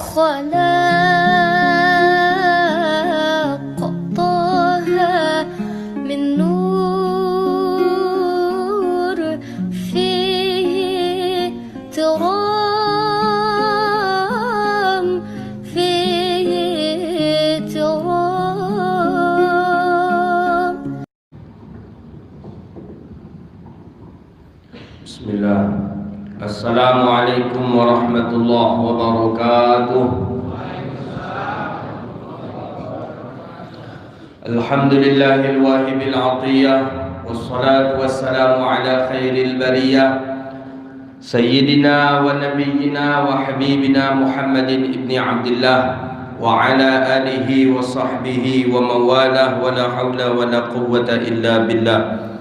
خلاق طه من نور فيه ترام فيه ترام. Bismillah. Assalamualaikum warahmatullahi wabarakatuh. Alhamdulillahil wahibil atiyah, wassalatu wassalamu ala khairil bariyah, Sayyidina wa nabiyyina wa habibina Muhammadin ibni Abdillah wa ala alihi wa sahbihi wa mawalah, wa la hawla wa la quwwata illa billah.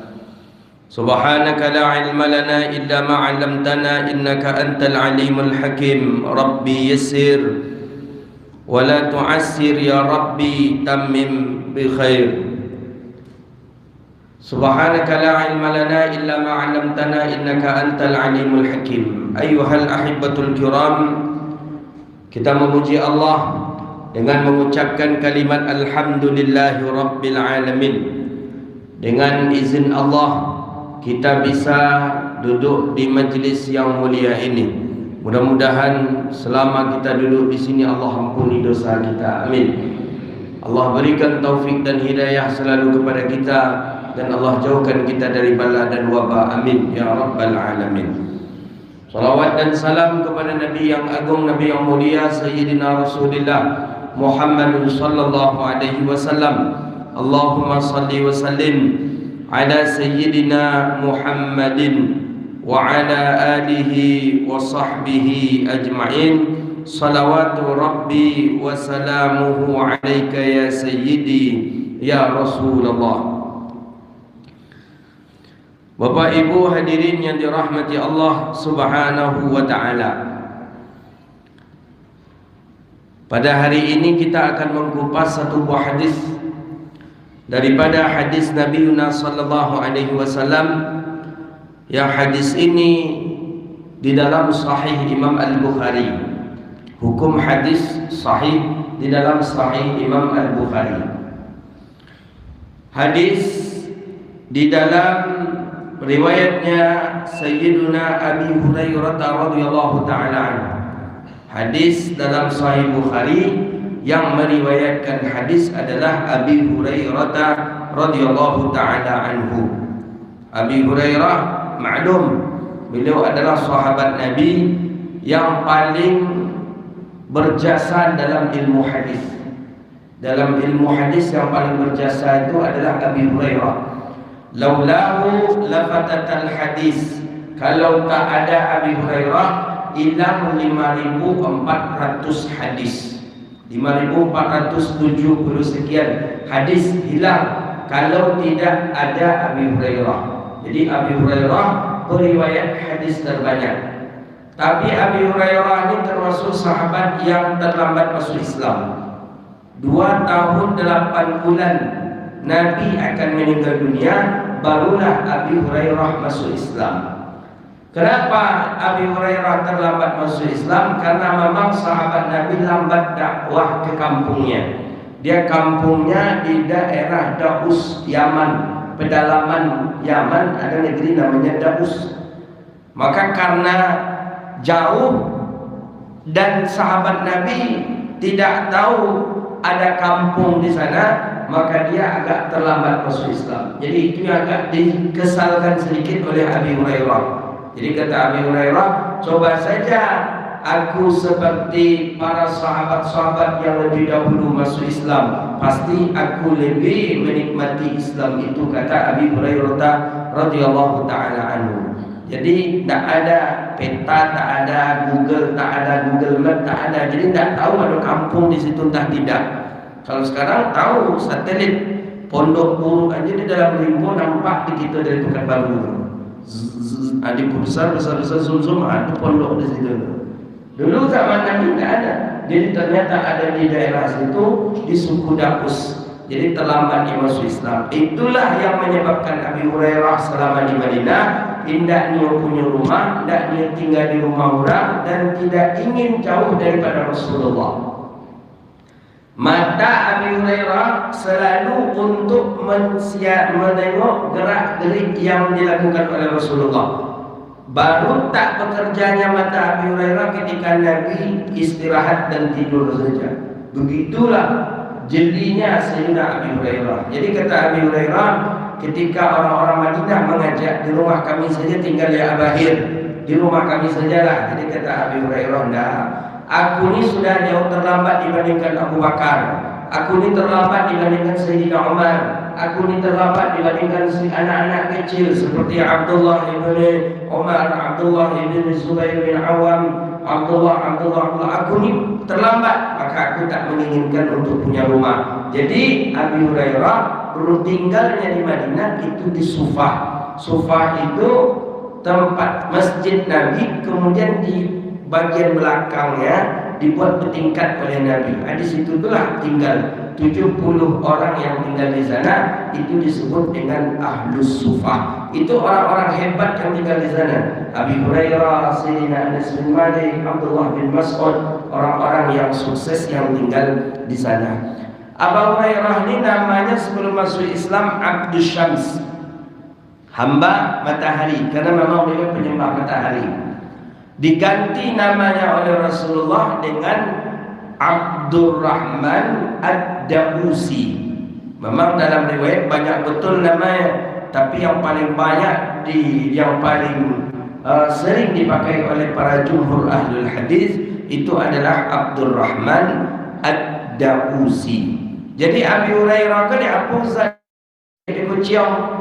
Subhanaka la ilma lana illa ma 'allamtana innaka antal alimul hakim. Rabbi yassir wa la tu'assir ya Rabbi tammim bi khair. Subhanaka la ilma lana illa ma 'allamtana innaka antal alimul hakim. Ayyuhal ahibbatul kiram, kita memuji Allah dengan mengucapkan kalimat alhamdulillahi rabbil alamin. Dengan izin Allah kita bisa duduk di majlis yang mulia ini. Mudah-mudahan selama kita duduk di sini Allah ampuni dosa kita. Amin. Allah berikan taufik dan hidayah selalu kepada kita, dan Allah jauhkan kita dari bala dan wabah. Amin ya rabbal alamin. Salawat dan salam kepada Nabi yang agung, Nabi yang mulia, Sayyidina Rasulullah Muhammad sallallahu alaihi wasallam. Allahumma salli wa sallim ala Sayyidina Muhammadin wa ala alihi wa sahbihi ajma'in. Salawatu Rabbi wa salamuhu alaika ya Sayyidi ya Rasulullah. Bapak Ibu hadirin yang dirahmati Allah subhanahu wa ta'ala, pada hari ini kita akan mengupas satu buah hadis daripada hadis Nabi Yunus sallallahu alaihi wasallam, yang hadis ini di dalam Sahih Imam Al-Bukhari. Hukum hadis sahih di dalam Sahih Imam Al-Bukhari. Hadis di dalam riwayatnya Sayyiduna Abi Hurairah radhiyallahu taala anhu. Hadis dalam Sahih Bukhari yang meriwayatkan hadis adalah Abi Hurairah radhiyallahu taala anhu. Abi Hurairah maklum, beliau adalah sahabat Nabi yang paling berjasa dalam ilmu hadis. Dalam ilmu hadis yang paling berjasa itu adalah Abi Hurairah. Laulahu lafatatal hadis. Kalau tak ada Abi Hurairah, hilang 5.400 hadis. 5.470 sekian hadis hilang kalau tidak ada Abi Hurairah. Jadi Abi Hurairah periwayat hadis terbanyak. Tapi Abi Hurairah ini termasuk sahabat yang terlambat masuk Islam. 2 tahun 8 bulan Nabi akan meninggal dunia, barulah Abi Hurairah masuk Islam. Kenapa Abi Hurairah terlambat masuk Islam? Karena memang sahabat Nabi lambat dakwah ke kampungnya. Dia kampungnya di daerah Daus, Yaman. Pedalaman Yaman ada negeri namanya Daus. Maka karena jauh dan sahabat Nabi tidak tahu ada kampung di sana, maka dia agak terlambat masuk Islam. Jadi itu yang agak dikesalkan sedikit oleh Abi Hurairah. Jadi kata Abi Hurairah, coba saja aku seperti para sahabat-sahabat yang lebih dahulu masuk Islam, pasti aku lebih menikmati Islam itu, kata Abi Hurairah radhiyallahu taala anhu. Jadi tak ada peta, tak ada Google, tak ada Google Map, tak ada. Jadi tak tahu ada kampung di situ, entah tidak. Kalau sekarang tahu satelit, Pondok Buru aja di dalam rimbo nampak di kita dari Pekanbaru. Ada besar zoom ada pondok di situ. Dulu zaman Nabi tidak ada. Jadi ternyata ada di daerah situ, di suku Daus. Jadi terlambat masuk Islam. Itulah yang menyebabkan Abi Hurairah selama di Madinah tidak niat punya rumah, tidak niat tinggal di rumah orang, dan tidak ingin jauh daripada Rasulullah. Mata Abi Hurairah selalu untuk menengok gerak-gerik yang dilakukan oleh Rasulullah. Baru tak bekerjanya mata Abi Hurairah ketika Nabi istirahat dan tidur saja. Begitulah jelinya Sayyidina Abi Hurairah. Jadi kata Abi Hurairah, ketika orang-orang Madinah mengajak, di rumah kami saja tinggal ya Abahir, di rumah kami sajalah. Jadi kata Abi Hurairah, enggak, aku ni sudah jauh terlambat dibandingkan Abu Bakar, aku ni terlambat dibandingkan Sayyidina Umar, aku ni terlambat dibandingkan anak-anak kecil seperti Abdullah ibn Umar, Abdullah ibn Zubair bin Awam, Abdullah. Aku ni terlambat, maka aku tak menginginkan untuk punya rumah. Jadi Abi Hurairah tinggalnya di Madinah itu di Sufah. Sufah itu tempat masjid Nabi, kemudian di bagian belakangnya dibuat bertingkat oleh Nabi. Di situ itulah tinggal 70 orang yang tinggal di sana. Itu disebut dengan Ahlus Sufah. Itu orang-orang hebat yang tinggal di sana. Abi Hurairah, Sayyidina Anas bin Malik, Abdullah bin Mas'ud, orang-orang yang sukses yang tinggal di sana. Abu Hurairah ini namanya sebelum masuk Islam Abdus Syams, hamba matahari, karena memang beliau penyembah matahari. Diganti namanya oleh Rasulullah dengan Abdurrahman Ad-Dausi. Memang dalam riwayat banyak betul namanya, tapi yang paling banyak yang paling sering dipakai oleh para jumhur ahlul hadis itu adalah Abdurrahman Ad-Dausi. Jadi Abi Hurairah kan diapungkan di kuciang.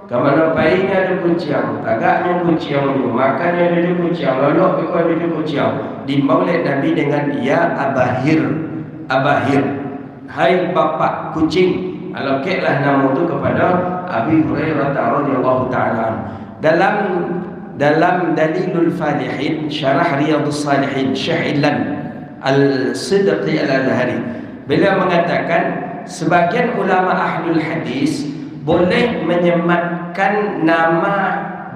Kamana painya ada kuciang, tagaknya kuciang, makannya ada kuciang, lolok ikut ada kuciang. Di maulid Nabi dengan ya Abahir, Abahir, hai bapak kucing. Alokeklah nama itu kepada Abi Hurairah radhiyallahu taala. Dalam Dalilul Falihin Syarah Riyadhus Salihin Syekh Ilan Al-Sidqi Al-Azhari, beliau mengatakan sebagian ulama ahlul hadis boleh menyematkan nama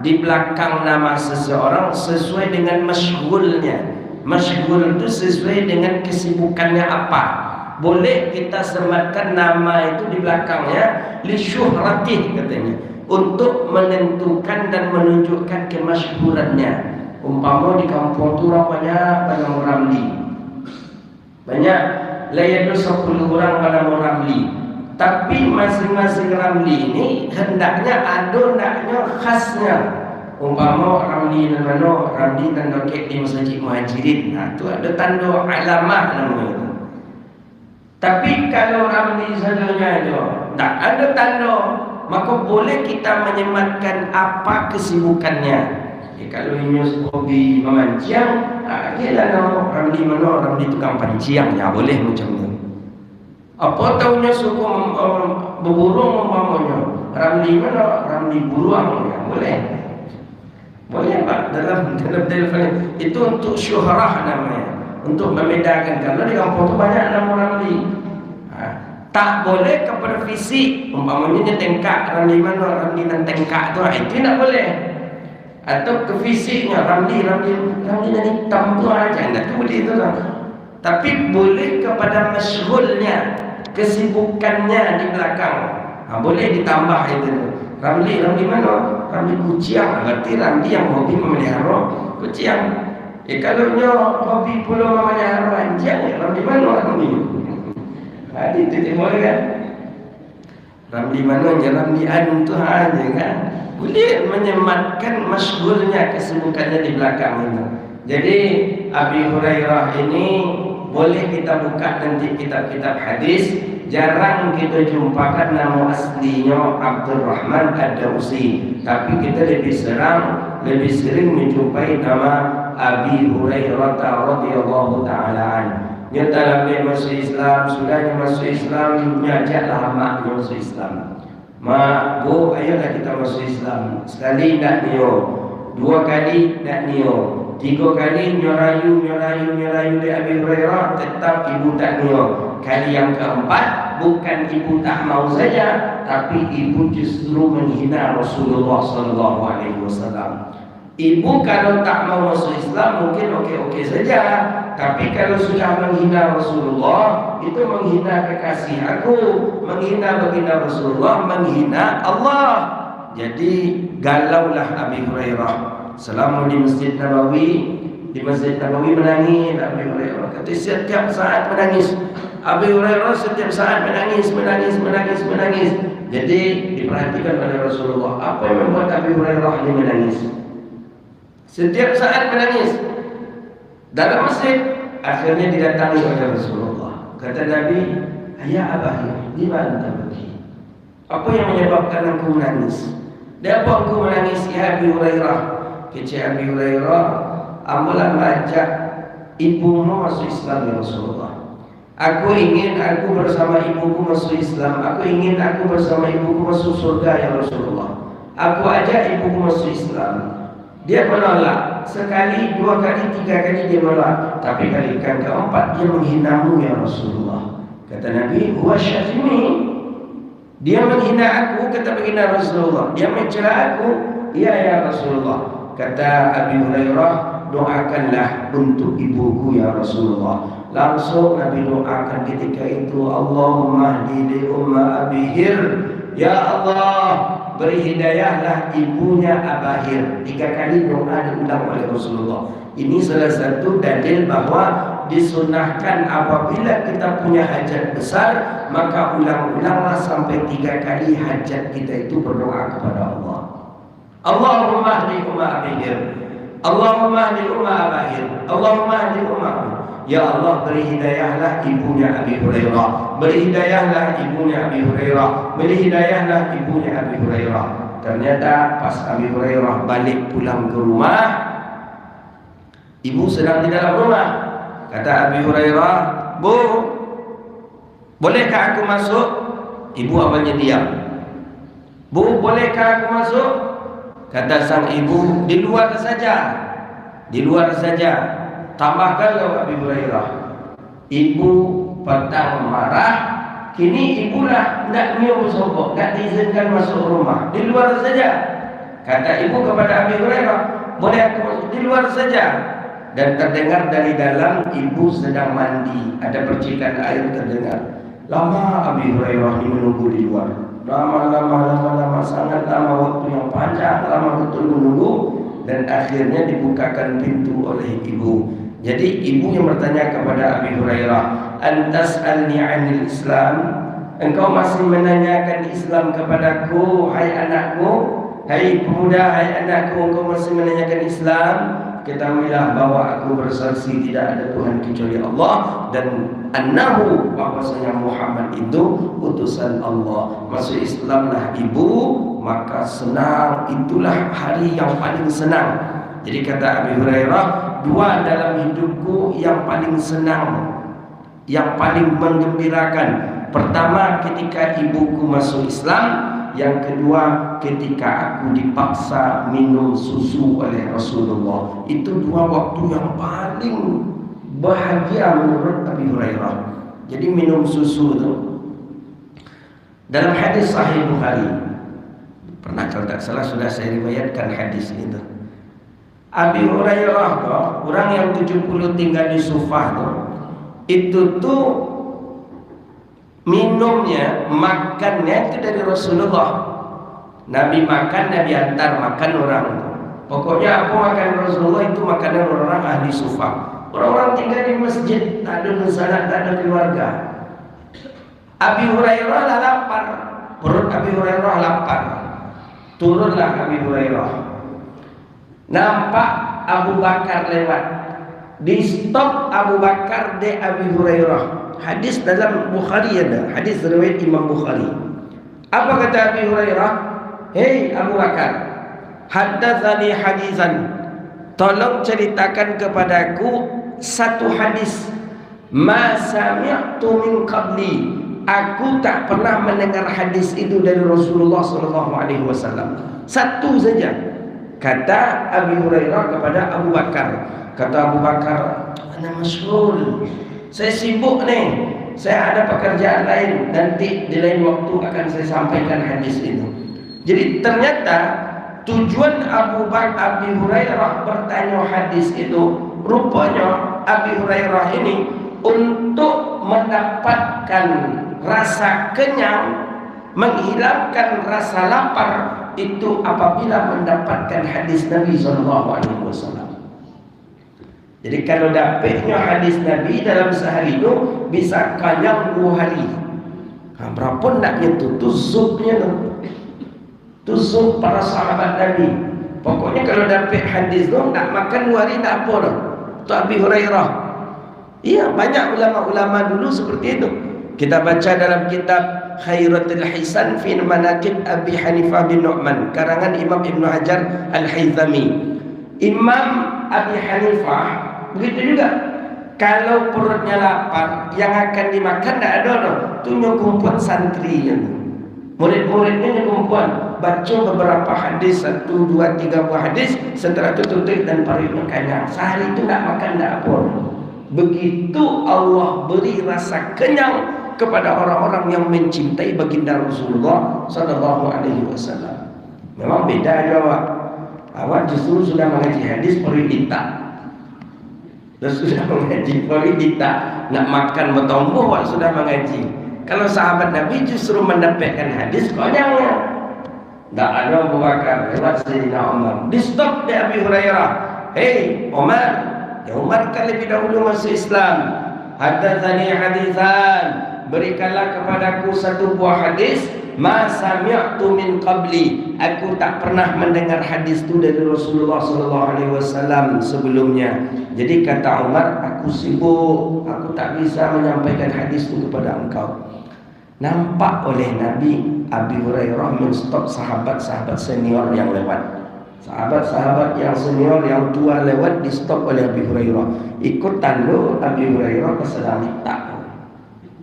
di belakang nama seseorang sesuai dengan masyghulnya. Masyghul itu sesuai dengan kesibukannya apa. Boleh kita sematkan nama itu di belakangnya li syuhratih, katanya, untuk menentukan dan menunjukkan kemasyhurannya. Umpama di kampung tu orang banyak Ramli, banyak layaknya 10 orang pada Ramli. Tapi masing-masing Ramli ini hendaknya ada khasnya. Umpama Ramli dan mana, Ramli tanda kek di Masjid Muhajirin, itu ada tanda alamah namanya. Tapi kalau Ramli saja tak ada tanda, maka boleh kita menyematkan apa kesibukannya. Kalau ini hobi memancing, ialah nama Ramli mana, Ramli tukang pancing, ya boleh macam tu. Apa tahunya suku berburu umpamanya, Ramli mana, Ramli buruang, ya boleh. Boleh Pak, dalam telefon itu untuk syuhrah namanya, untuk membedakan. Kalau di kampung tu banyak nama Ramli. Tak boleh kepada fisik, umpamanya tengkak, Ramli mana, Ramli dan tengkak tu, itu tak boleh. Atau ke fisiknya, Ramli dan hitam tu aja, tak boleh itu lah. Tapi boleh kepada masyghulnya, kesibukannya di belakang. Boleh ditambah itu. Ramli mana? Ramli kuciang. Berarti Ramli yang hobi memelihara kuciang. Kalau hobi pula memelihara anjing, Ramli mana Ramli? Itu boleh kan? Ramli mana? Ramli anu tu aja kan? Boleh menyematkan masyghulnya, kesibukannya di belakang itu. Jadi Abi Hurairah ini boleh kita buka nanti kitab-kitab hadis, jarang kita jumpakan nama aslinya Abdurrahman Ad-Dausi, tapi kita lebih sering menjumpai nama Abi Hurairah radhiyallahu taala anhu. Dia dalam masuk Islam, sudahnya masuk Islam, ajaklah maknya masuk Islam. Mak, bu, ayolah kita masuk Islam. Sekali nak nio, 2 kali nak nio, 3 kali nyorayu di Abi Hurairah, tetap ibu tak nio. Kali yang keempat bukan ibu tak mau saja, tapi ibu justru menghina Rasulullah sallallahu alaihi wasallam. Ibu kalau tak mau masuk Islam mungkin oke-oke saja, tapi kalau sudah menghina Rasulullah, itu menghina kekasih aku, menghina baginda Rasulullah, menghina Allah. Jadi galaulah Abi Hurairah selama di Masjid Nabawi. Di Masjid Nabawi menangis Abi Hurairah. Kata setiap saat menangis. Abi Hurairah setiap saat menangis. Jadi diperhatikan oleh Rasulullah, apa yang membuat Abi Hurairah ini menangis? Setiap saat menangis dalam masjid. Akhirnya didatangi oleh Rasulullah. Kata Nabi, "Ya Abah, di mana pergi? Apa yang menyebabkan engkau menangis? Dan apa engkau menangis ya Abi Hurairah?" Kata Abi Hurairah, "Amalan mengajak ibumu masuk Islam ya Rasulullah. Aku ingin aku bersama ibuku masuk Islam. Aku ingin aku bersama ibuku masuk surga ya Rasulullah. Aku ajak ibuku masuk Islam. Dia menolak. Sekali, dua kali, tiga kali dia menolak. Tapi kali keempat dia menghinamu ya Rasulullah." Kata Nabi, "Huwa syatimi." Dia menghina aku, kata baginda Rasulullah. Dia mencela aku, iya ya Rasulullah. Kata Abi Hurairah, "Doakanlah untuk ibuku ya Rasulullah." Langsung Nabi doakan ketika itu, "Allahumma hdi li umma Abi Hir." Ya Allah, beri hidayahlah ibunya Abahir. 3 kali doa diulang oleh Rasulullah. Ini salah satu dalil bahwa disunahkan apabila kita punya hajat besar, maka ulang-ulanglah sampai 3 kali hajat kita itu berdoa kepada Allah. Allahumma hdi umma Abahir, Allahumma hdi umma Abahir, Allahumma hdi umma Abahir. Ya Allah, beri hidayahlah ibunya Abi Hurairah, beri hidayahlah ibunya Abi Hurairah, beri hidayahlah ibunya Abi Hurairah. Ternyata pas Abi Hurairah balik pulang ke rumah, ibu sedang di dalam rumah. Kata Abi Hurairah, "Bu, bolehkah aku masuk?" Ibu awalnya diam. "Bu, bolehkah aku masuk?" Kata sang ibu, "Di luar saja, di luar saja." Tambahkan oleh Abi Hurairah. Ibu petang marah, kini ibulah tidak nyium sokok, tidak diizinkan masuk rumah, di luar saja. Kata ibu kepada Abi Hurairah, "Boleh aku masuk?" "Di luar saja." Dan terdengar dari dalam ibu sedang mandi, ada percikan air terdengar. Lama Abi Hurairah menunggu di luar, lama, sangat lama, waktu yang panjang, lama betul menunggu. Dan akhirnya dibukakan pintu oleh ibu. Jadi ibu yang bertanya kepada Abi Hurairah, "Antas'alni 'anil Islam?" Engkau masih menanyakan Islam kepadaku, hai anakku, hai pemuda, hai anakku, engkau masih menanyakan Islam? Ketahuilah bahwa aku bersaksi tidak ada Tuhan kecuali Allah, dan annahu, bahwasanya Muhammad itu utusan Allah. Masuk Islamlah ibu, maka senang, itulah hari yang paling senang. Jadi kata Abi Hurairah, 2 dalam hidupku yang paling senang, yang paling menggembirakan. Pertama ketika ibuku masuk Islam, yang kedua ketika aku dipaksa minum susu oleh Rasulullah. Itu 2 waktu yang paling bahagia menurut Abi Hurairah. Jadi minum susu itu dalam hadis Sahih Bukhari. Pernah kalau tak salah sudah saya riwayatkan hadis itu. Abi Hurairah tuh, orang yang 70 tinggal di Sufah tuh, itu tuh minumnya, makannya itu dari Rasulullah. Nabi makan, Nabi antar makan orang. Pokoknya aku makan Rasulullah itu makanan orang ahli Sufah. Orang-orang tinggal di masjid, tak ada sanak, tak ada keluarga. Abi Hurairah lah lapar, perut Abi Hurairah lapar. Turunlah Abi Hurairah. Nampak Abu Bakar lewat, di stop Abu Bakar de Abi Hurairah. Hadis dalam Bukhari ada, hadis riwayat Imam Bukhari. Apa kata Abi Hurairah? "Hei Abu Bakar, haddatsani hadisan, tolong ceritakan kepadaku satu hadis. Ma sami'tu min qabli, aku tak pernah mendengar hadis itu dari Rasulullah SAW. Satu saja." Kata Abi Hurairah kepada Abu Bakar. Kata Abu Bakar, "Ana masyghul, saya sibuk nih. saya ada pekerjaan lain, nanti di lain waktu akan saya sampaikan hadis itu. Jadi ternyata tujuan Abi Hurairah bertanya hadis itu, rupanya Abi Hurairah ini untuk mendapatkan rasa kenyang, menghilangkan rasa lapar itu apabila mendapatkan hadis Nabi SAW. Jadi kalau dapatnya hadis Nabi dalam sehari itu bisa kenyang 2 hari. Berapa naknya tu? Tusuknya tu. Tusuk para sahabat Nabi. Pokoknya kalau dapat hadis tu nak makan 2 hari tak apa dah. Tu Abi Hurairah. Iya, banyak ulama-ulama dulu seperti itu. Kita baca dalam kitab Khairatul Hisan fi Manaqib Abi Hanifah bin Nu'man, karangan Imam Ibn Hajar Al-Haythami. Imam Abi Hanifah begitu juga. Kalau perutnya lapar, yang akan dimakan tak ada dah. Tu nyukumpun santrinya. Murid-muridnya nyukumpun baca beberapa hadis, 1, 2, 3 buah hadis, setelah itu tutup dan perutnya kenyang. Sehari itu tak makan tak apa. Begitu Allah beri rasa kenyang kepada orang-orang yang mencintai baginda Rasulullah sallallahu alaihi wasallam. Memang beda aja awak. Awak justru sudah mengaji hadis peridita. Dan sudah mengaji peridita, nak makan bertomboh awak sudah mengaji. Kalau sahabat Nabi justru mendapatkan hadis konyangnya. Tak ada Abu Bakar lewat Sayyidina Umar. Di stop di Abi Hurairah. Hei Umar, ya Umar kan lebih dahulu masuk Islam. Hadatsani hadisan, berikanlah kepadaku 1 buah hadis. Ma sami'tu min qabli, aku tak pernah mendengar hadis itu dari Rasulullah sallallahu alaihi wasallam sebelumnya. Jadi kata Umar, aku sibuk, aku tak bisa menyampaikan hadis itu kepada engkau. Nampak oleh Nabi, Abi Hurairah menstop sahabat-sahabat senior yang lewat. Sahabat-sahabat yang senior, yang tua lewat, di stop oleh Abi Hurairah. Ikut tandu Abi Hurairah sedang letak,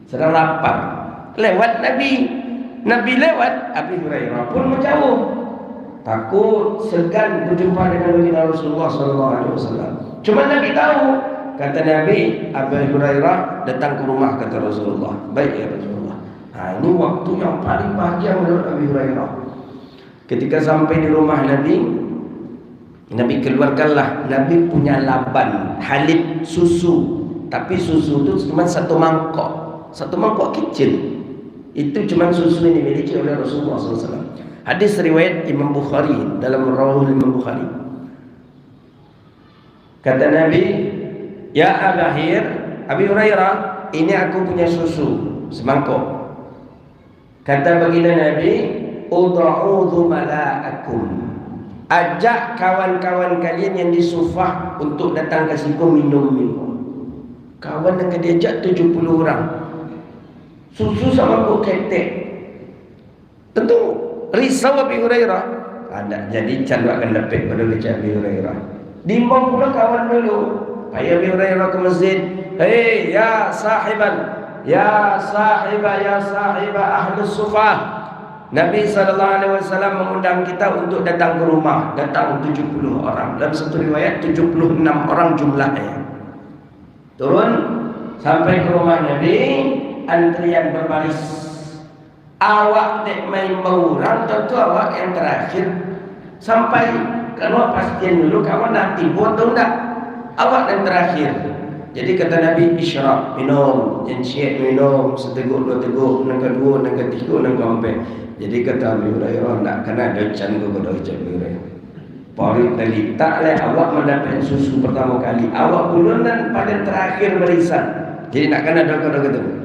sedang lapar. Lewat Nabi, Nabi lewat, Abi Hurairah pun menjauh. Takut, segan berjumpa dengan baginda Rasulullah SAW. Cuma Nabi tahu. Kata Nabi, Abi Hurairah datang ke rumah, kata Rasulullah. Baik ya Rasulullah. Ini waktu yang paling bahagia menurut Abi Hurairah. Ketika sampai di rumah Nabi, Nabi keluarkanlah. Nabi punya laban, halib susu. Tapi susu itu cuma 1 mangkok. 1 mangkok kecil. Itu cuma susu yang dimiliki oleh Rasulullah SAW. Hadis riwayat Imam Bukhari dalam Rawahul Imam Bukhari. Kata Nabi, ya Abi Hurairah, ini aku punya susu semangkok. Kata baginda Nabi, ud'udhu mala'akum, ajak kawan-kawan kalian yang di Sufah untuk datang ke situ minum. Kawan yang diajak 70 orang. Susu sama kok ketek. Tentu risau Abi Hurairah. Ada jadi candu akan dapat pada baca Abi Hurairah. Dimbang pula kawan dulu. Payah Abi Hurairah ke masjid. Hei ya sahiban, ya sahibah ahlus sufah. Nabi SAW mengundang kita untuk datang ke rumah. Datang 70 orang. Dalam satu riwayat 76 orang jumlahnya. Turun sampai ke rumah Nabi. Antrian berbaris. Awak dek main berurang, tentu awak yang terakhir. Sampai kalau pastian dulu kawan nanti buat atau enggak, awak yang terakhir. Jadi kata Nabi, isyrab, minum, jangan minum, seteguk 2 teguk, nang kedua, nang ketiga, nang keempat. Jadi kata Abi Hurairah, nak kena docan ke pada ucap Abi Hurairah. Parit tadi tak leh awak mendapat susu pertama kali, awak ulunan pada terakhir barisan. Jadi nak kena doa-doa gitu.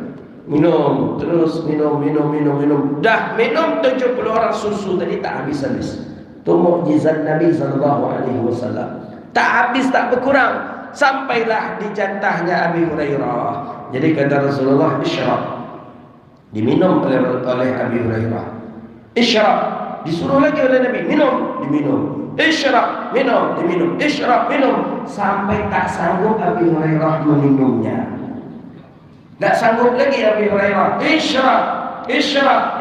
Minum, terus minum. Dah minum 70 orang susu tadi tak habis-habis. Itu mukjizat Nabi SAW. Tak habis, tak berkurang. Sampailah di jantahnya Abi Hurairah. Jadi kata Rasulullah, isyrab. Diminum oleh Abi Hurairah. Isyrab. Disuruh lagi oleh Nabi, minum, diminum. Isyrab, minum, diminum. Isyrab, minum. Sampai tak sanggup Abi Hurairah meminumnya. Tak sanggup lagi Abi Hurairah. Isyrab,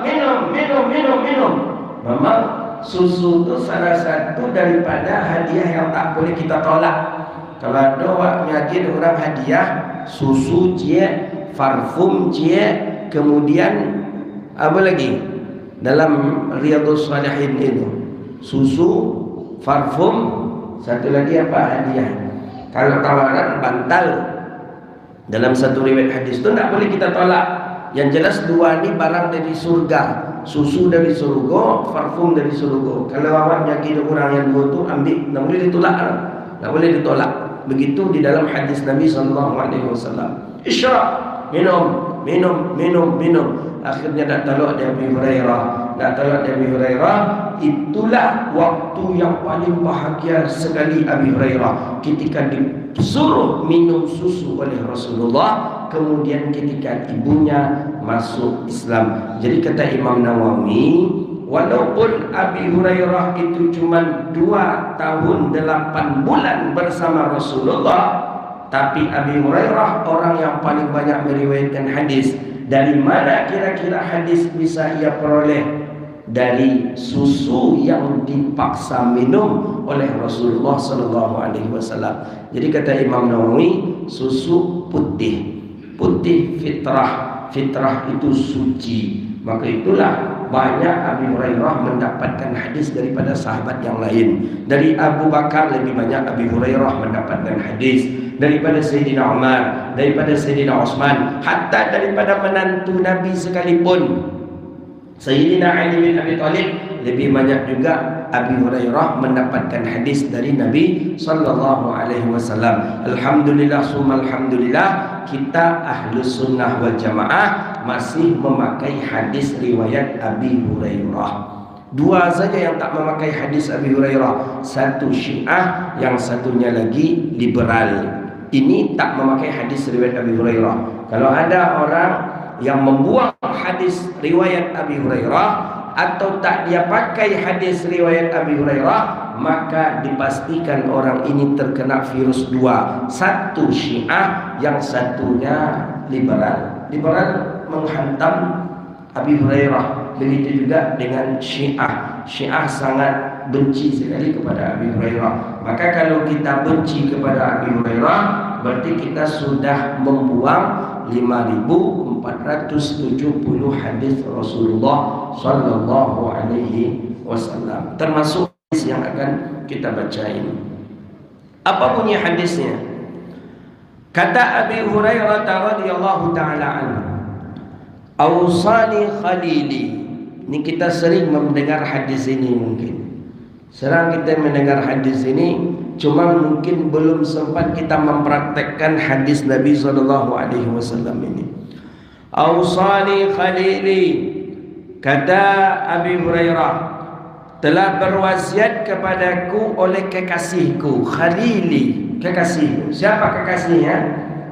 minum. Memang susu itu salah satu daripada hadiah yang tak boleh kita tolak. Kalau ada orang yakin orang hadiah, susu cie, parfum cie, kemudian apa lagi dalam Riyadhus Shalihin itu, susu, parfum, satu lagi apa hadiah. Kalau tawaran bantal dalam satu riwayat hadis itu tidak boleh kita tolak. Yang jelas dua ini barang dari surga, susu dari surga, parfum dari surga. Kalau awak nyakit orang yang dua itu ambil, tidak boleh ditolak, tidak boleh ditolak. Begitu di dalam hadis Nabi SAW. Isyraq, minum. Akhirnya nak talak dia Abi Hurairah. Itulah waktu yang paling bahagia sekali Abi Hurairah ketika disuruh minum susu oleh Rasulullah, kemudian ketika ibunya masuk Islam. Jadi kata Imam Nawawi, walaupun Abi Hurairah itu cuma 2 tahun 8 bulan bersama Rasulullah, tapi Abi Hurairah orang yang paling banyak meriwayatkan hadis. Dari mana kira-kira hadis bisa ia peroleh? Dari susu yang dipaksa minum oleh Rasulullah SAW. Jadi kata Imam Nawawi, susu putih fitrah itu suci. Maka itulah banyak Abi Hurairah mendapatkan hadis daripada sahabat yang lain. Dari Abu Bakar lebih banyak Abi Hurairah mendapatkan hadis daripada Sayyidina Umar, daripada Sayyidina Utsman, hatta daripada menantu Nabi sekalipun. Sayyidina Ali bin Abi Thalib lebih banyak juga Abi Hurairah mendapatkan hadis dari Nabi sallallahu alaihi wasallam. Alhamdulillah summa alhamdulillah, kita Ahlus Sunnah wal Jamaah masih memakai hadis riwayat Abi Hurairah. 2 saja yang tak memakai hadis Abi Hurairah, satu Syiah, yang satunya lagi liberal. Ini tak memakai hadis riwayat Abi Hurairah. Kalau ada orang yang membuang hadis riwayat Abi Hurairah atau tak dia pakai hadis riwayat Abi Hurairah, maka dipastikan orang ini terkena virus 2. Satu Syiah, yang satunya liberal. Liberal menghantam Abi Hurairah. Begitu juga dengan Syiah. Syiah sangat benci sekali kepada Abi Hurairah. Maka kalau kita benci kepada Abi Hurairah, berarti kita sudah membuang 5.470 hadis Rasulullah sallallahu alaihi wasallam, termasuk hadis yang akan kita baca ini. Apa bunyi hadisnya? Kata Abi Hurairah radhiyallahu taala anhu, "Ausani khalili." Ini kita sering mendengar hadis ini mungkin. Sering kita mendengar hadis ini, cuma mungkin belum sempat kita mempraktekkan hadis Nabi SAW ini. Ausani khalili, kata Abi Hurairah, telah berwasiat kepadaku oleh kekasihku. Khalili, kekasihku. Siapa kekasihnya?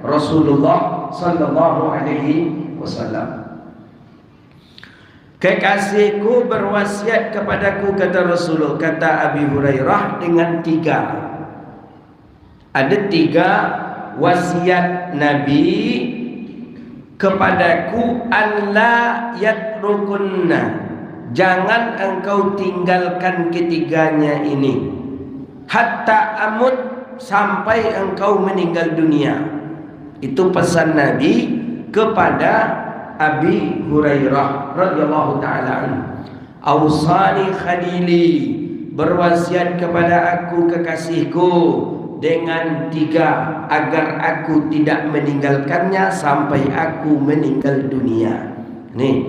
Rasulullah SAW. Kekasihku berwasiat kepadaku, kata Rasulullah, kata Abi Hurairah, dengan 3. Ada 3 wasiat Nabi kepadaku. An la yatrukunna, jangan engkau tinggalkan ketiganya ini, hatta amut, sampai engkau meninggal dunia. Itu pesan Nabi kepada Abi Hurairah radhiyallahu taala anhu. Ausani khalili, berwasiat kepada aku kekasihku dengan 3, agar aku tidak meninggalkannya sampai aku meninggal dunia. Nih,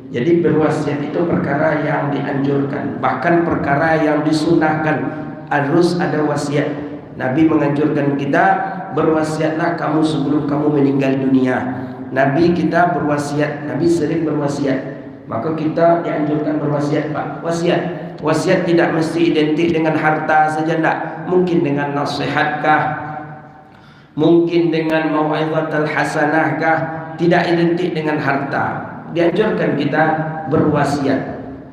jadi berwasiat itu perkara yang dianjurkan, bahkan perkara yang disunahkan. Harus ada wasiat. Nabi menganjurkan kita, berwasiatlah kamu sebelum kamu meninggal dunia. Nabi kita berwasiat, Nabi sering berwasiat. Maka kita dianjurkan berwasiat, Pak. Wasiat tidak mesti identik dengan harta saja, tidak. Mungkin dengan nasihatkah, mungkin dengan mau'izatul hasanahkah, tidak identik dengan harta. Dianjurkan kita berwasiat.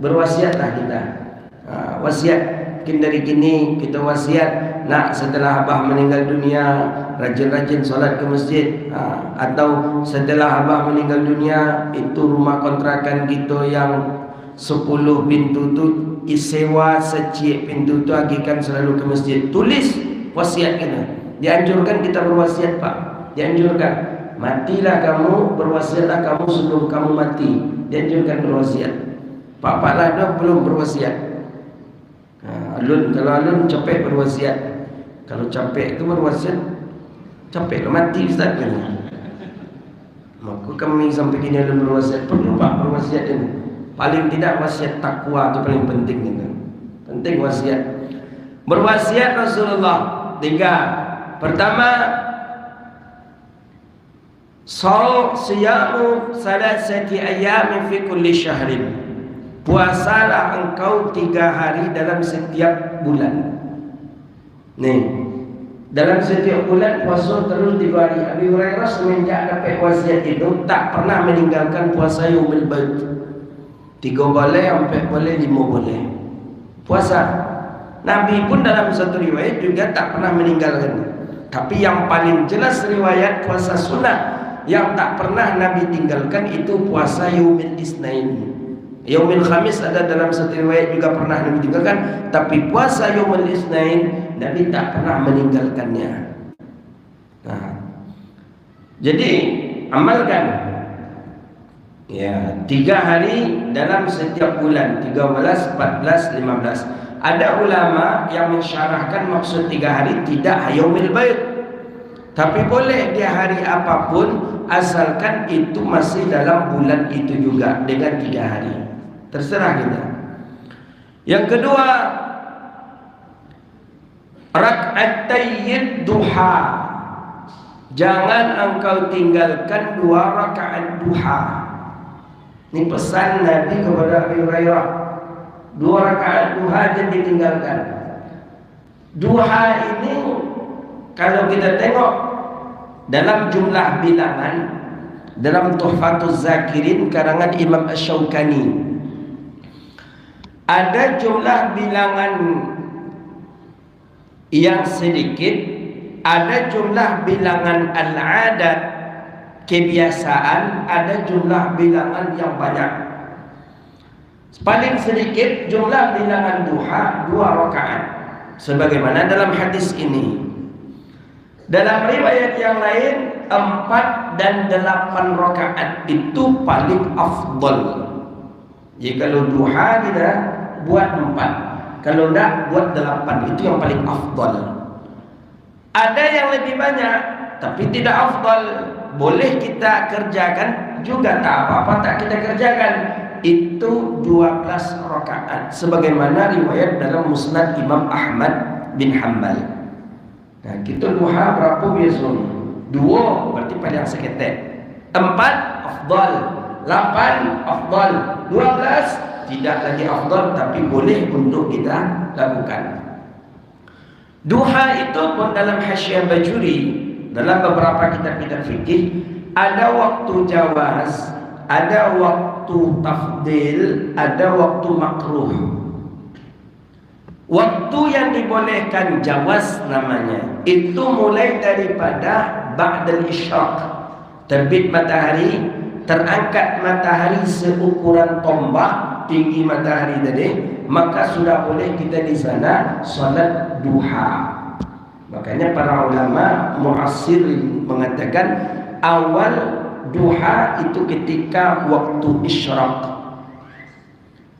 Berwasiatlah kita. Wasiat, mungkin dari kini kita wasiat, nak setelah abah meninggal dunia rajin-rajin solat ke masjid, atau setelah abah meninggal dunia itu rumah kontrakan kita yang 10 pintu tu isewa secik pintu tu agikan selalu ke masjid. Tulis wasiat kita. Dianjurkan kita berwasiat, Pak. dianjurkan. Matilah kamu, berwasiatlah kamu sebelum kamu mati. Dianjurkan berwasiat. Pak Lado belum berwasiat. Kalau alun capek berwasiat. Kalau capek itu berwasiat, capek mati Ustaz kan. Maka kami sampai kini alun berwasiat, perlu Pak berwasiat ini. Paling tidak wasiat takwa itu paling penting itu. Penting wasiat. Berwasiat Rasulullah 3. Pertama, siyamu salasati ayyamin fi kulli syahrin. Puasalah engkau 3 hari dalam setiap bulan. Nih, dalam setiap bulan puasa terus 3 hari. Abi Hurairah semenjak dapat wasiat itu tak pernah meninggalkan puasa yaumul bait. 3 boleh, 4 boleh, 5 boleh puasa. Nabi pun dalam satu riwayat juga tak pernah meninggalkan. Tapi yang paling jelas riwayat puasa sunnah yang tak pernah Nabi tinggalkan itu puasa yaumil isnain. Yaumil khamis ada dalam satu riwayat juga pernah Nabi tinggalkan, tapi puasa yaumil isnain Nabi tak pernah meninggalkannya. Nah, jadi amalkan ya 3 hari dalam setiap bulan, 13, 14, 15. Ada ulama yang mensyarahkan maksud 3 hari tidak yaumil bait. Tapi boleh dia hari apapun asalkan itu masih dalam bulan itu juga dengan 3 hari. Terserah kita. Yang kedua, rak'atayyid duha. Jangan engkau tinggalkan 2 rakaat duha. Ini pesan Nabi kepada Abi Hurairah. 2 rakaat duha jangan ditinggalkan. Duha ini kalau kita tengok dalam jumlah bilangan dalam Tuhfatuz Zakirin karangan Imam Asy-Syaukani, ada jumlah bilangan yang sedikit, ada jumlah bilangan al-adat kebiasaan, ada jumlah bilangan yang banyak. Paling sedikit jumlah bilangan duha 2 rakaat sebagaimana dalam hadis ini. Dalam riwayat yang lain 4 dan 8 rakaat itu paling afdal. Jadi kalau duha kita buat 4, kalau tidak buat 8, itu yang paling afdal. Ada yang lebih banyak tapi tidak afdal, boleh kita kerjakan juga, tak apa-apa tak kita kerjakan. Itu 12 rakaat sebagaimana riwayat dalam Musnad Imam Ahmad bin Hanbal. Nah, kita duha berapa biasanya? 2 berarti paling seketek. 4 afdal, 8 afdal, 12 tidak lagi afdal tapi boleh untuk kita lakukan. Duha itu pun dalam Hasyiah Bajuri, dalam beberapa kitab-kitab fikih, ada waktu jawaz, ada waktu tafdil, ada waktu makruh. Waktu yang dibolehkan jawaz namanya, itu mulai daripada ba'dal isyraq, terbit matahari, terangkat matahari seukuran tombak tinggi matahari tadi, maka sudah boleh kita di sana salat duha. Makanya para ulama muasir mengatakan awal duha itu ketika waktu isyraq.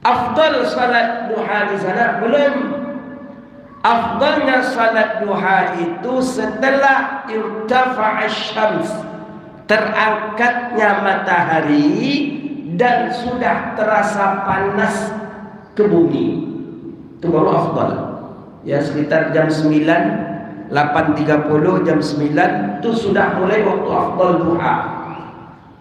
Afdal salat duha di sana belum. Afdalnya salat duha itu setelah irtafa'a syams, terangkatnya matahari dan sudah terasa panas ke bumi, itu baru afdal. Ya sekitar jam 9, 8.30, jam 9 itu sudah mulai waktu afdal duha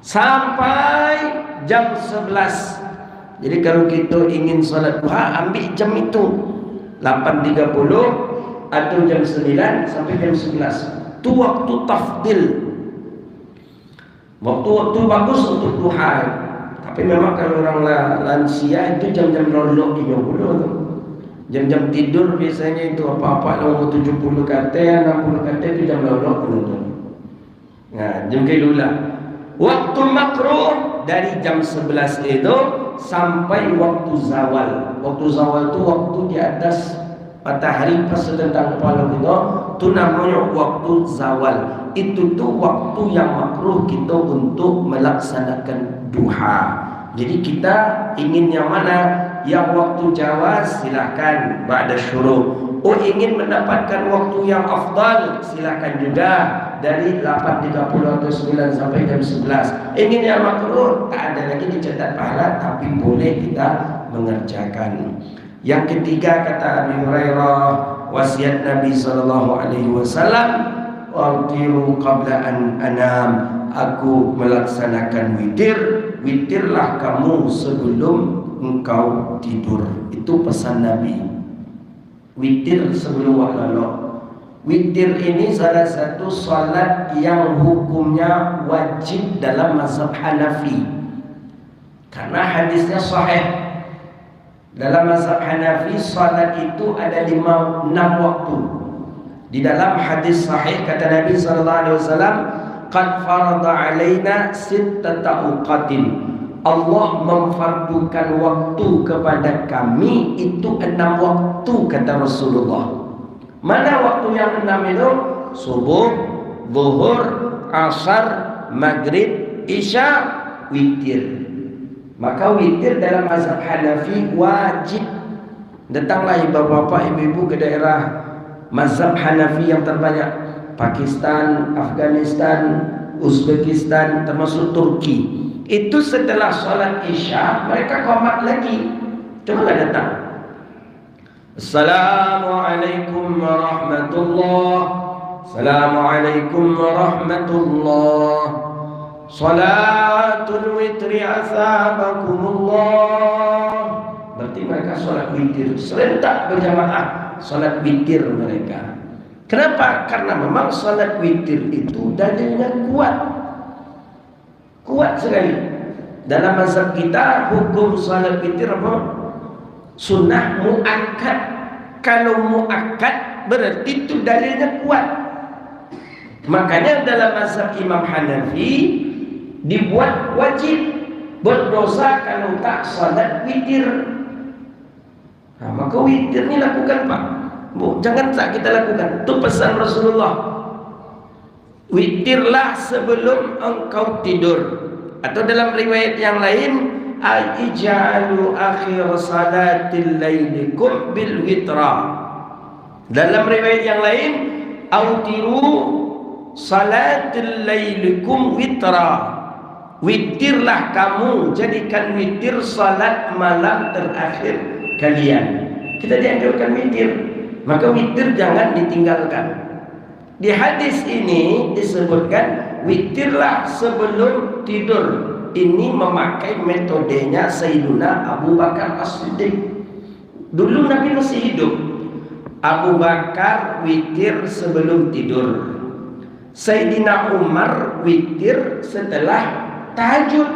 sampai jam 11. Jadi kalau kita ingin salat duha, ambil jam itu 8.30 atau jam 9 sampai jam 11. Itu waktu tafdil, waktu bagus untuk duha. Tapi memang kalau orang lansia itu jam-jam lolok 30, jam-jam tidur biasanya itu apa-apa nomor 70 kata, 60 kata itu jam lolok betul. Nah, jam kelula. Waktu makruh dari jam 11 itu sampai waktu zawal. Waktu zawal itu waktu di atas matahari pas tentang kepala kita, itu namanya waktu zawal. Itu tuh waktu yang makruh kita untuk melaksanakan duha. Jadi kita ingin yang mana? Yang waktu jawaz silahkan ba'da syuruk. Oh, ingin mendapatkan waktu yang afdal, silahkan juga dari 8.30 atau 9 sampai jam 11. Ingin yang makruh, tak ada lagi dicatat pahala, tapi boleh kita mengerjakan. Yang ketiga, kata Abi Hurairah, wasiat Nabi SAW, "Waqtiru qabla an anam." Aku melaksanakan witir. Witirlah kamu sebelum engkau tidur. Itu pesan Nabi. Witir sebelum waktu. Witir ini salah satu salat yang hukumnya wajib dalam mazhab Hanafi. Karena hadisnya sahih. Dalam mazhab Hanafi salat itu ada 6 waktu. Di dalam hadis sahih kata Nabi sallallahu alaihi wasallam, "Qad farada alaina sittata awqatin." Allah memfardukan waktu kepada kami itu 6 waktu, kata Rasulullah. Mana waktu yang 6 itu? Subuh, zuhur, asar, maghrib, isya, witir. Maka witir dalam mazhab Hanafi wajib. Datanglah bapak-bapak, ibu-ibu ke daerah mazhab Hanafi yang terbanyak, Pakistan, Afghanistan, Uzbekistan, termasuk Turki. Itu setelah sholat isya mereka qomat lagi. Coba datang. Assalamualaikum warahmatullahi. Assalamualaikum warahmatullahi. Salatul witri asabakumullah. Berarti mereka sholat witir serentak berjamaah. Sholat witir mereka. Kenapa? Karena memang sholat witir itu dalilnya kuat. Kuat sekali. Dalam mazhab kita hukum salat witir apa? Sunnah muakkad. Kalau muakkad berarti itu dalilnya kuat. Makanya dalam mazhab Imam Hanafi dibuat wajib, berdosa kalau tak salat witir. Nah, maka witir ini lakukan, Pak. Bu, jangan tak kita lakukan. Itu pesan Rasulullah. Witirlah sebelum engkau tidur. Atau dalam riwayat yang lain, al-ij'alu akhir salatil lailikum bil witra. Dalam riwayat yang lain, autiru salatil lailikum witra. Witirlah kamu, jadikan witir salat malam terakhir kalian. Kita dianjurkan witir, maka witir jangan ditinggalkan. Di hadis ini disebutkan witirlah sebelum tidur. Ini memakai metodenya Sayyiduna Abu Bakar As-Siddiq. Dulu Nabi masih hidup. Abu Bakar witir sebelum tidur. Sayyidina Umar witir setelah tahajud.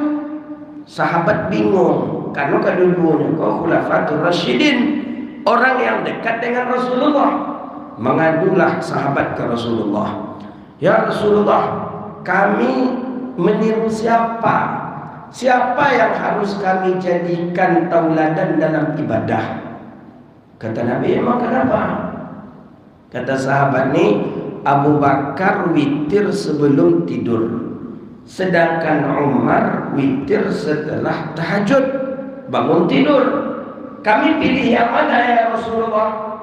Sahabat bingung karena kedua-duanya khulafatur rasyidin, orang yang dekat dengan Rasulullah. Mengadulah sahabat ke Rasulullah, "Ya Rasulullah, kami meniru siapa? Siapa yang harus kami jadikan tauladan dalam ibadah?" Kata Nabi, "Emang kenapa?" Kata sahabat ini, "Abu Bakar witir sebelum tidur, sedangkan Umar witir setelah tahajud bangun tidur. Kami pilih yang mana ya Rasulullah?"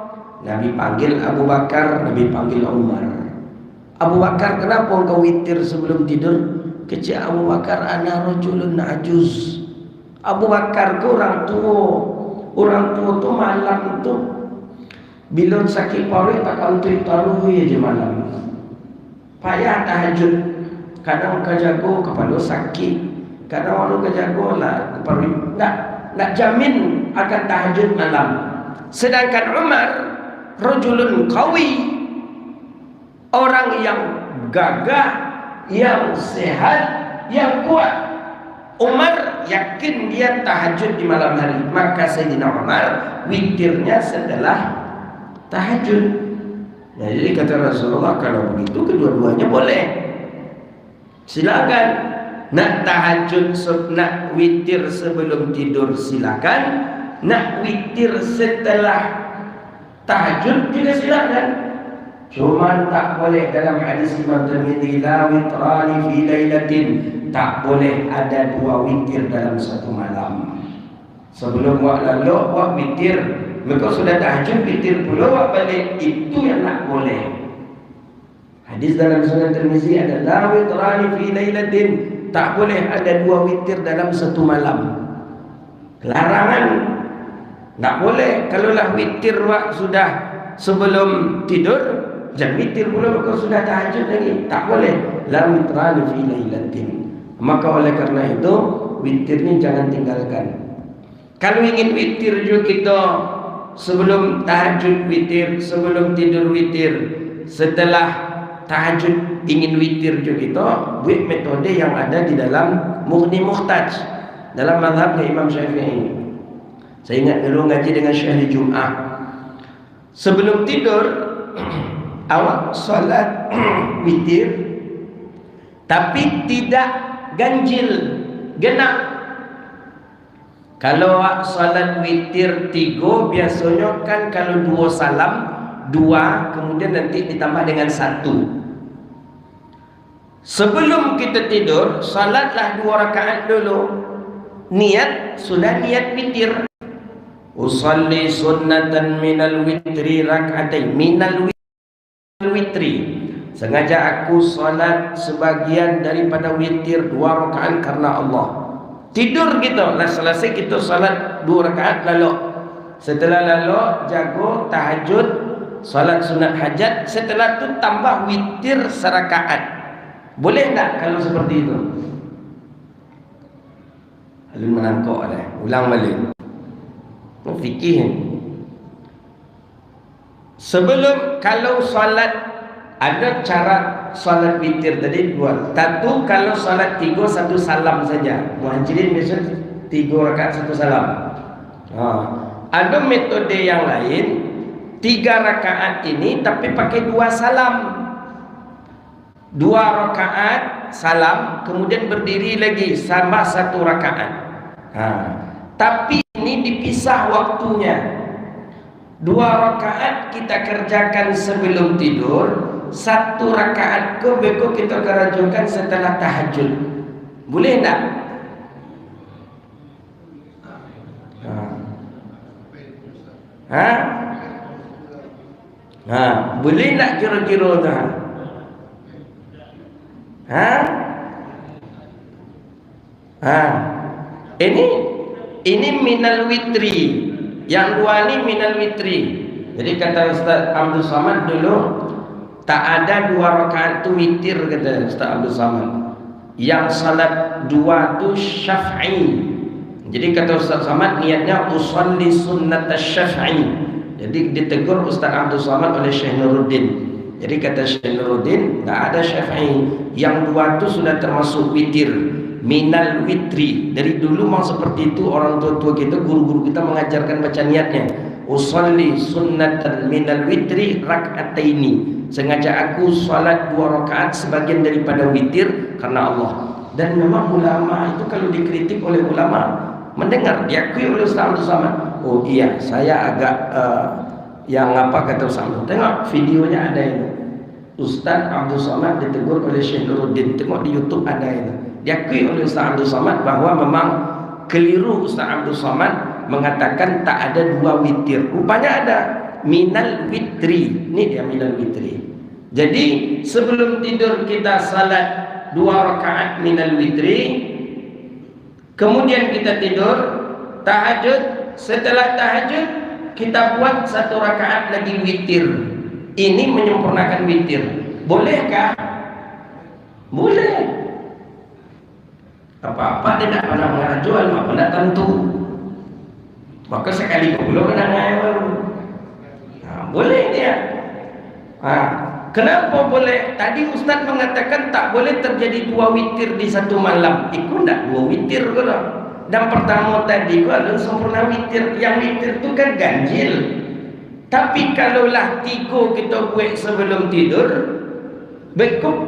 Nabi panggil Abu Bakar, Nabi panggil Umar. "Abu Bakar, kenapa engkau witir sebelum tidur?" Kecil Abu Bakar, "Ana rajulun ajuz." Abu Bakar ke orang tua. Orang tua tu malam tu bila sakit paru tak kantuk taruh aja malam. Payah tahajud. Kadang kejago kepala sakit, kadang orang kejago lah paru. Nak jamin akan tahajud malam. Sedangkan Umar rajulun qawi, orang yang gagah, yang sehat, yang kuat. Umar yakin dia tahajud di malam hari, maka Sayyidina Umar witirnya setelah tahajud. Nah, jadi kata Rasulullah, kalau begitu kedua-duanya boleh. Silakan. Nak tahajud, nak witir sebelum tidur silakan. Nak witir setelah Tahajud juga silakan. Cuma tak boleh dalam hadis Imam Tirmidzi, la witrani fi lailatin, tak boleh ada 2 witir dalam satu malam. Sebelum wak lalu wak witir, mereka sudah tahajud witir pula wak balik, itu yang tak boleh. Hadis dalam Sunan Tirmidzi ada la witrani fi lailatin, tak boleh ada 2 witir dalam satu malam. Larangan. Tak boleh. Kalaulah witir wak sudah sebelum tidur, jangan witir pula kau sudah tahajud lagi. Tak boleh. La witrani fi lailatin. Maka oleh karena itu witir ni jangan tinggalkan. Kalau ingin witir juga kita sebelum tahajud witir, sebelum tidur witir, setelah tahajud ingin witir juga kita, buat metode yang ada di dalam Mughni Muhtaj dalam mazhabnya Imam Syafi'i. Saya ingat dulu ngaji dengan Syekh Jum'ah. Sebelum tidur awak solat witir, tapi tidak ganjil, genap. Kalau awak solat witir 3, biasanya kan kalau 2 salam, 2 kemudian nanti ditambah dengan 1. Sebelum kita tidur, salatlah 2 rakaat dulu. Niat, sudah niat witir. Usalli sunnatan minal witri rak'atain, minal witri. Sengaja aku salat sebagian daripada witir 2 rakaat karena Allah. Tidur kita, lah selesai kita salat 2 rakaat lalu. Setelah lalu jago tahajud, salat sunat hajat, setelah itu tambah witir serakaat. Boleh tak kalau seperti itu? Alun menangkok lah, ulang balik. Fikih. Sebelum, kalau salat, ada cara salat witir tadi 2. Satu, kalau salat 3 1 salam saja. Muhajirin biasa 3 rakaat 1 salam. Ada metode yang lain, 3 rakaat ini tapi pakai 2 salam. 2 rakaat salam, kemudian berdiri lagi sama 1 rakaat. Tapi ini dipisah waktunya. 2 rakaat kita kerjakan sebelum tidur, 1 rakaat kebeko kita kerjakan setelah tahajud. Boleh tak? Boleh tak kira-kira tak? Ini minal witri. Yang 2 ni minal witri. Jadi kata Ustaz Abdul Samad dulu, tak ada 2 rakaat tu witir, kata Ustaz Abdul Samad. Yang salat 2 tu syaf'i. Jadi kata Ustaz Samad niatnya usalli sunnat syaf'i. Jadi ditegur Ustaz Abdul Samad oleh Syekh Nuruddin. Jadi kata Syekh Nuruddin, tak ada syaf'i. Yang 2 tu sudah termasuk witir, minal witri. Dari dulu memang seperti itu orang tua-tua kita, guru-guru kita mengajarkan baca niatnya. Usalli sunnatan minal witri rak'ataini. Sengaja aku salat 2 rakaat sebagian daripada witir karena Allah. Dan memang ulama itu kalau dikritik oleh ulama, mendengar, diakui oleh Ustaz Abdul Samad. Oh iya, saya agak yang apa kata Ustaz Abdul, tengok videonya ada itu. Ustaz Abdul Samad ditegur oleh Syekh Nuruddin, tengok di YouTube ada itu. Diakui oleh Ustaz Abdul Samad bahwa memang keliru Ustaz Abdul Samad mengatakan tak ada 2 witir. Rupanya ada minal witri. Ini dia minal witri. Jadi sebelum tidur kita salat 2 rakaat minal witri, kemudian kita tidur tahajud. Setelah tahajud kita buat 1 rakaat lagi witir. Ini menyempurnakan witir. Bolehkah? Boleh. Apa-apa dia tak pernah mengarah jual, apa tak tentu. Maka sekali belum kena ngayal. Boleh dia. Kenapa boleh? Tadi Ustaz mengatakan tak boleh terjadi 2 witir di satu malam. Itu tak 2 witir ke tak? Dan pertama tadi kau ada sempurna witir. Yang witir tu kan ganjil. Tapi kalaulah 3 kita buat sebelum tidur,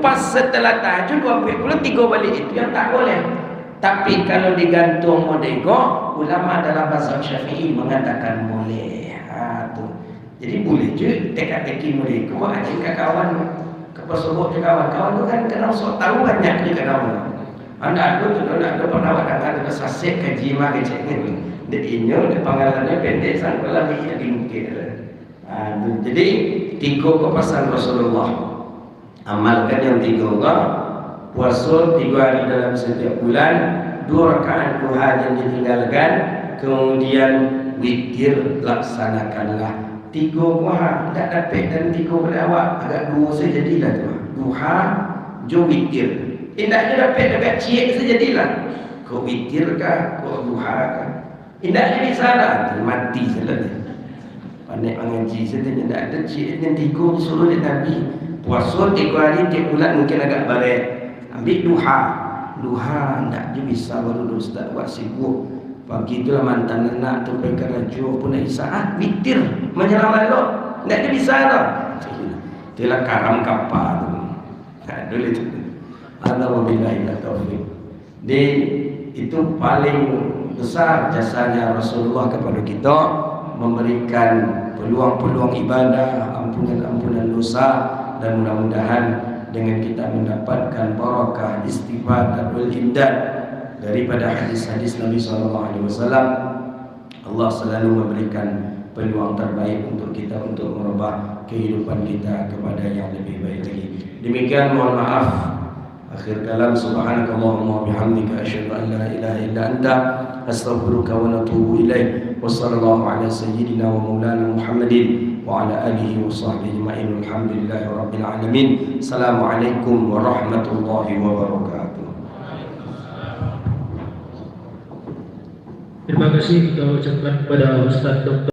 pas setelah tahajud 2 buat pula 3 balik, itu yang tak boleh. Tapi kalau digantung modego, ulama dalam mazhab Syafi'i mengatakan boleh. Tu. Jadi boleh je teka-teki mereka aja ke kawan, ke pesobok ke kawan-kawan tu kan kenal sok tahu banyak je kenal. Anda ada tu nak ada penawat ada sasek kaji mah kecek ni. Dia inyo dia pengalamannya pendek sang kala mikir mungkin. Jadi tiga ke pesan Rasulullah. Amalkan yang tiga ke puasa 3 hari dalam setiap bulan, 2 rakaat duha yang ditinggalkan, kemudian witir laksanakanlah. 3 duha tak dapat dan 3 berlawak agak 2 sejadilah tu. Duha jo witir. Indahnya dapat dekat cik sejadilah. Kau witir kah, kau duha kah? Indahnya bisa lah, mati salah. Pandai mengaji saja tidak ada cik yang 3 suruh dia Nabi. Puasa 3 hari tiap bulan mungkin agak barat. Ambil duha. Duha tak je bisa baru ustaz buat sibuk. Pagi itulah mantan anak tu pergi kerja pun nak isaat witir menjelang malam. Tak je bisa dah. Itulah karam kapal tu. Tak ada itu. Alhamdulillah taufiq. Itu paling besar jasanya Rasulullah kepada kita, memberikan peluang-peluang ibadah, ampunan-ampunan dosa, dan mudah-mudahan dengan kita mendapatkan barakah istighfar dan imdad daripada hadis-hadis Nabi SAW. Allah selalu memberikan peluang terbaik untuk kita untuk merubah kehidupan kita kepada yang lebih baik lagi. Demikian, mohon maaf. Akhir kalam, subhanakallahumma bihamdika asyhadu an la ilaha illa anta astaghfiruka wa atubu ilaik. Wassallallahu ala sayyidina wa maulana Muhammadin wa ala alihi wa sahbihi ajma'in. Alhamdulillahi rabbil alamin. Assalamualaikum warahmatullahi wabarakatuh. Terima kasih kita ucapkan kepada Ustaz Dr.